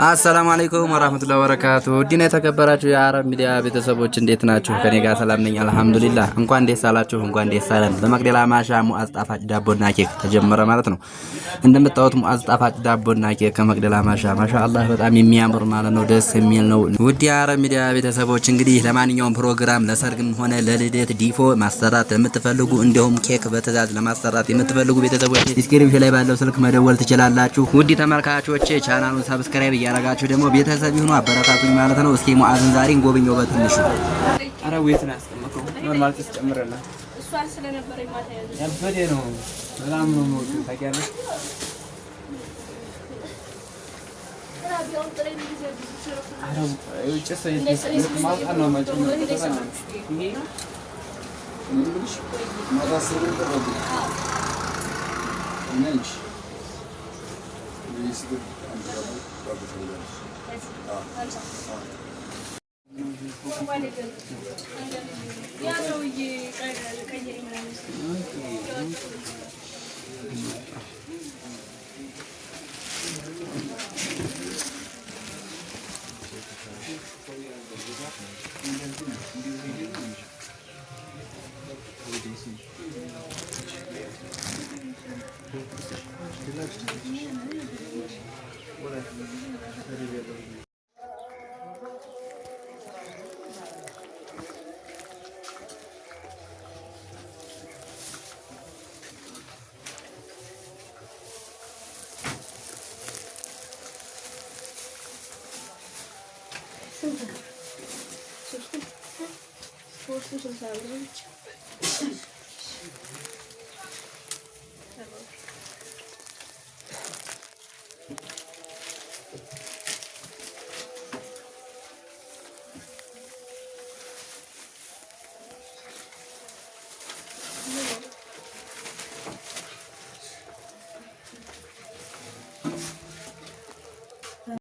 አሰላሙ አለይኩም ወራህመቱላሂ ወበረካቱ። ዲና የተከበራችሁ የአረብ ሚዲያ ቤተሰቦች እንዴት ናችሁ? ከኔ ጋር ሰላም ነኝ አልሐምዱሊላህ። እንኳን ደስ አላችሁ፣ እንኳን ደስ አለን። በመቅደላ ማሻ ሙአዝ ጣፋጭ ዳቦና ኬክ ተጀመረ ማለት ነው። እንደምታዩት ሙአዝ ጣፋጭ ዳቦና ኬክ ከመቅደላ ማሻ ማሻአላህ በጣም የሚያምር ማለት ነው፣ ደስ የሚል ነው። ውድ የአረብ ሚዲያ ቤተሰቦች እንግዲህ ለማንኛውም ፕሮግራም ለሰርግም ሆነ ለልደት ዲፎ ማሰራት የምትፈልጉ እንዲሁም ኬክ በትዕዛዝ ለማሰራት የምትፈልጉ ቤተሰቦች ዲስክሪፕሽን ላይ ባለው ስልክ መደወል ትችላላችሁ። ውድ ተመልካቾቼ ቻናሉን ሰብስክራይብ ያረጋችሁ ደግሞ ቤተሰብ ይሁኑ፣ አበረታቱኝ ማለት ነው። እስኪ ሙአዝን ዛሬ እንጎብኘው በትንሹ። አረ ወይት ነው ያስቀመጠው ኖርማል ተጨምረና እሷ ስለነበረ ማታ ያበደ ነው። በጣም ነው ነው ታውቂያለሽ። አረ እውጭ ሰይት ማታ ነው ማጨመር ይሄ እንግሊሽ ማታ ሰይት ተረዱ ነች Força, já sabe,